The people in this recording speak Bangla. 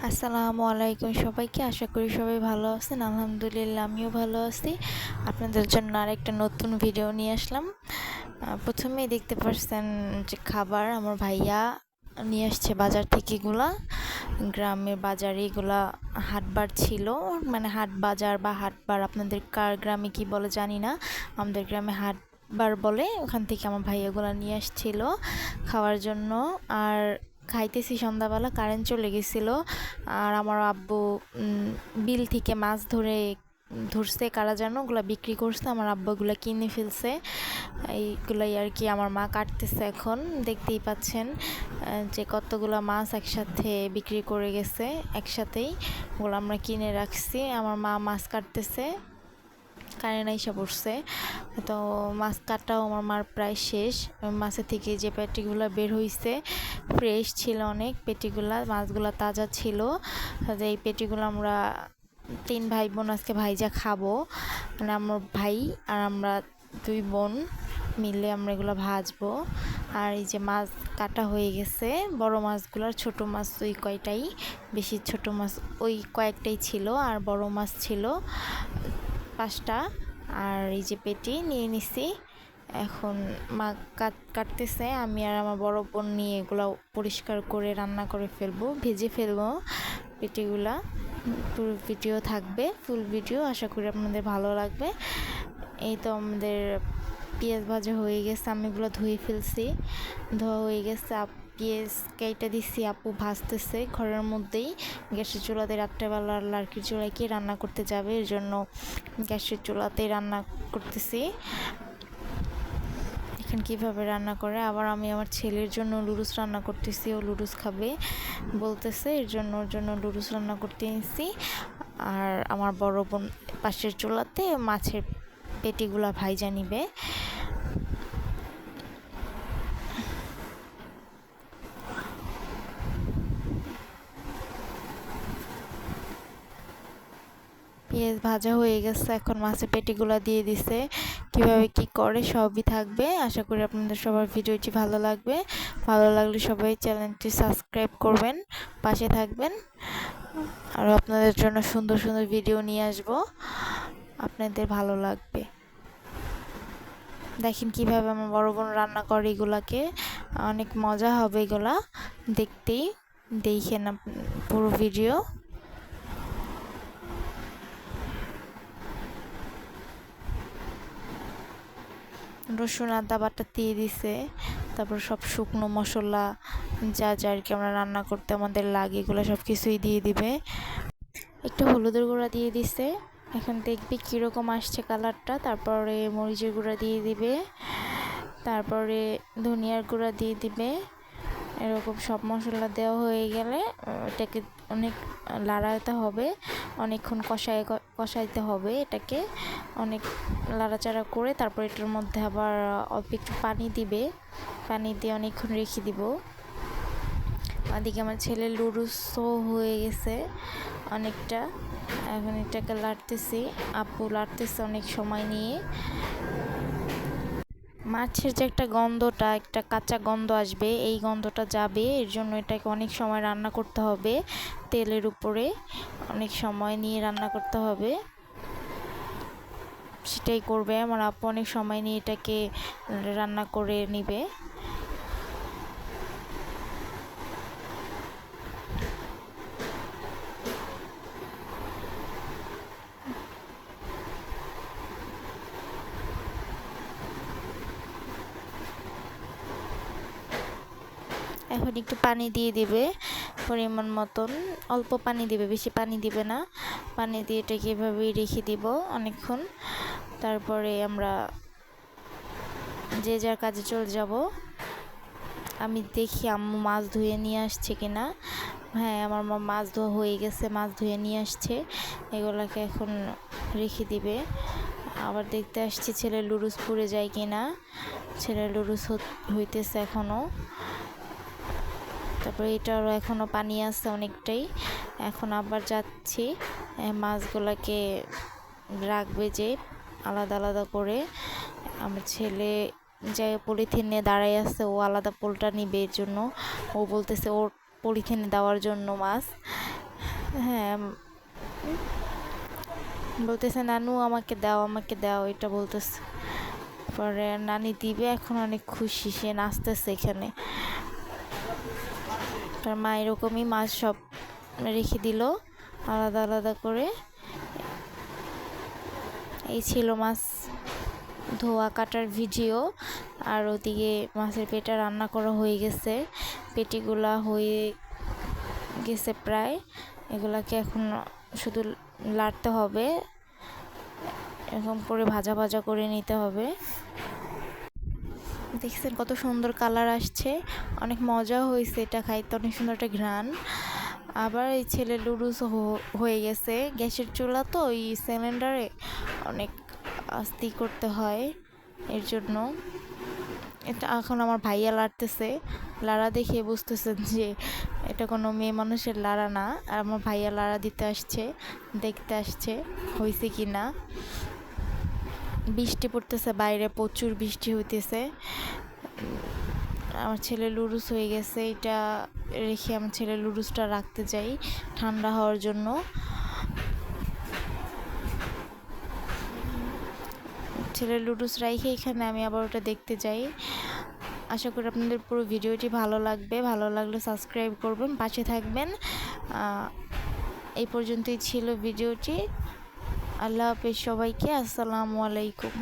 আসসালামু আলাইকুম সবাইকে। আশা করি সবাই ভালো আছেন। আলহামদুলিল্লাহ আমিও ভালো আছি। আপনাদের জন্য আরেকটা নতুন ভিডিও নিয়ে আসলাম। প্রথমেই দেখতে পাচ্ছেন যে খাবার আমার ভাইয়া নিয়ে আসছে বাজার থেকে। এগুলা গ্রামের বাজারে, এগুলা হাটবার ছিল, মানে হাট বাজার বা হাটবার, আপনাদের কার গ্রামে কি বলে জানি না, আমাদের গ্রামে হাটবার বলে। ওখান থেকে আমার ভাইয়া এগুলা নিয়ে আসছিল খাওয়ার জন্য। আর খাইতেছি, সন্ধ্যাবেলা কারেন্ট চলে গেছিলো। আর আমার আব্বু বিল থেকে মাছ ধরছে, কারা যেন ওগুলো বিক্রি করছে, আমার আব্বু ওগুলো কিনে ফেলছে। এইগুলাই আর কি আমার মা কাটতেছে এখন। দেখতেই পাচ্ছেন যে কতগুলো মাছ একসাথে বিক্রি করে গেছে একসাথেই। ওগুলো আমরা কিনে রাখছি, আমার মা মাছ কাটতেছে। কারেন্ট আইসা পড়ছে, তো মাছ কাটাও আমার মার প্রায় শেষ। মাছের থেকে যে পেটিগুলো বের হয়েছে ফ্রেশ ছিল অনেক, পেটিগুলা মাছগুলো তাজা ছিল। এই পেটিগুলো আমরা 3 ভাই বোন আজকে ভাইজা খাবো, মানে আমার ভাই আর আমরা 2 বোন মিলে আমরা এগুলো ভাজবো। আর এই যে মাছ কাটা হয়ে গেছে, বড় মাছগুলোর, ছোট মাছ ওই কয়টাই, বেশি ছোট মাছ ওই কয়েকটাই ছিল, আর বড় মাছ ছিল 5টা। আর এই যে পেটি নিয়ে নিছি, এখন মা কাটতেছে, আমি আর আমার বড় বোন নিয়ে এগুলো পরিষ্কার করে রান্না করে ফেলবো, ভেজে ফেলবো পেটিগুলা। পুরো ভিডিও থাকবে, ফুল ভিডিও, আশা করি আপনাদের ভালো লাগবে। এই তো আমাদের পেঁয়াজ ভাজা হয়ে গেছে, আমি এগুলো ধুয়ে ফেলছি, ধোয়া হয়ে গেছে। পেঁয়াজ কেটে দিচ্ছি, আপু ভাজতেছে ঘরের মধ্যেই। গ্যাসের চুলাতে রাত্রেবেলা লার্কির চুলায় কি রান্না করতে যাবে, এর জন্য গ্যাসের চুলাতেই রান্না করতেছি। এখন কীভাবে রান্না করে। আবার আমি আমার ছেলের জন্য লুডুস রান্না করতেছি, ও লুডুস খাবে বলতেছে, এর জন্য ওর জন্য লুডুস রান্না করতে নিয়েছি। আর আমার বড় বোন পাশের চুলাতে মাছের পেটিগুলা ভাইজা নিবে। পেঁয়াজ ভাজা হয়ে গেছে, এখন মাছের পেটিগুলো দিয়ে দিছে। কিভাবে কি করে সবই থাকবে। আশা করি আপনাদের সবার ভিডিওটি ভালো লাগবে। ভালো লাগলে সবাই চ্যানেলটি সাবস্ক্রাইব করবেন, পাশে থাকবেন। আর আপনাদের জন্য সুন্দর সুন্দর ভিডিও নিয়ে আসবো, আপনাদের ভালো লাগবে। দেখেন কিভাবে আমার বড় বোন রান্না করে এগুলাকে, অনেক মজা হবে এগুলা দেখতেই। দেখেন পুরো ভিডিও। রসুন আদা বাটা দিয়ে দিছে, তারপর সব শুকনো মশলা যা যা আর কি আমরা রান্না করতে আমাদের লাগে এগুলো সব কিছুই দিয়ে দিবে। একটু হলুদের গুঁড়া দিয়ে দিছে, এখন দেখবি কীরকম আসছে কালারটা। তারপরে মরিচের গুঁড়া দিয়ে দিবে, তারপরে ধনিয়ার গুঁড়া দিয়ে দিবে। এরকম সব মশলা দেওয়া হয়ে গেলে এটাকে অনেক লাড়াতে হবে, অনেকক্ষণ কষাইতে হবে এটাকে, অনেক লাড়াচাড়া করে তারপর এটার মধ্যে আবার অল্প একটু পানি দিবে, পানি দিয়ে অনেকক্ষণ রেখে দিব। ওদিকে আমার ছেলের লুডুসও হয়ে গেছে অনেকটা, এখন এটাকে লাড়তেছি, আপু লাড়তেছে অনেক সময় নিয়ে। মাছের যে একটা গন্ধটা, একটা কাঁচা গন্ধ আসবে, এই গন্ধটা যাবে, এর জন্য এটাকে অনেক সময় রান্না করতে হবে তেলের উপরে, অনেক সময় নিয়ে রান্না করতে হবে। সেটাই করবে আমার আপু, অনেক সময় নিয়ে এটাকে রান্না করে নিবে। এখন একটু পানি দিয়ে দিবে পরিমাণ মতন, অল্প পানি দিবে, বেশি পানি দিবে না। পানি দিয়ে এটাকে এভাবেই রেখে দিব অনেকক্ষণ। তারপরে আমরা যে যার কাজে চলে যাব। আমি দেখি আম্মু মাছ ধুয়ে নিয়ে আসছে কিনা। হ্যাঁ, আমার মা মাছ ধোয়া হয়ে গেছে, মাছ ধুয়ে নিয়ে আসছে, এগুলাকে এখন রেখে দিবে। আবার দেখতে আসছি ছেলের লুডুস পুড়ে যায় কিনা, ছেলের লুডুস হইতেছে এখনও। তারপরে এটারও এখনও পানি আছে অনেকটাই। এখন আবার যাচ্ছি মাছগুলোকে রাখবে যে আলাদা আলাদা করে। আমার ছেলে যে পলিথিনে দাঁড়ায় আছে, ও আলাদা পোলটা নিবে, এর জন্য ও বলতেছে ওর পলিথিনে দেওয়ার জন্য মাছ। হ্যাঁ, বলতেছে নানু আমাকে দাও, এটা বলতেছে। পরে নানি দিবে, এখন অনেক খুশি, সে নাচতেছে এখানে। তার মা এরকমই মাছ সব রেখে দিল আলাদা আলাদা করে। এই ছিল মাছ ধোয়া কাটার ভিডিও। আর ওদিকে মাছের পেটা রান্না করা হয়ে গেছে, পেটিগুলা হয়ে গেছে প্রায়। এগুলাকে এখন শুধু লাড়তে হবে, এরকম করে ভাজা ভাজা করে নিতে হবে। দেখছেন কত সুন্দর কালার আসছে, অনেক মজা হয়েছে, এটা খাইতে অনেক সুন্দর একটা ঘ্রাণ। আবার এই ছেলে লুডুস হয়ে গেছে, গ্যাসের চুলা তো ওই সিলিন্ডারে অনেক আস্তে করতে হয়, এর জন্য। এটা এখন আমার ভাইয়া লাড়তেছে, লাড়া দেখে বুঝতেছেন যে এটা কোনো মেয়ে মানুষের লাড়া না। আর আমার ভাইয়া লাড়া দিতে আসছে, দেখতে আসছে হয়েছে কি না। বৃষ্টি পড়তেছে বাইরে, প্রচুর বৃষ্টি হইতেছে। আমার ছেলে লুডুস হয়ে গেছে, এটা রেখে আমার ছেলে লুডুসটা রাখতে যাই ঠান্ডা হওয়ার জন্য। ছেলে লুডুস রাইখে এখানে আমি আবার ওটা দেখতে যাই। আশা করি আপনাদের পুরো ভিডিওটি ভালো লাগবে, ভালো লাগলে সাবস্ক্রাইব করবেন, পাশে থাকবেন। এই পর্যন্তই ছিল ভিডিওটি। আল্লাহ হাফেজ সবাইকে, আসসালামু আলাইকুম।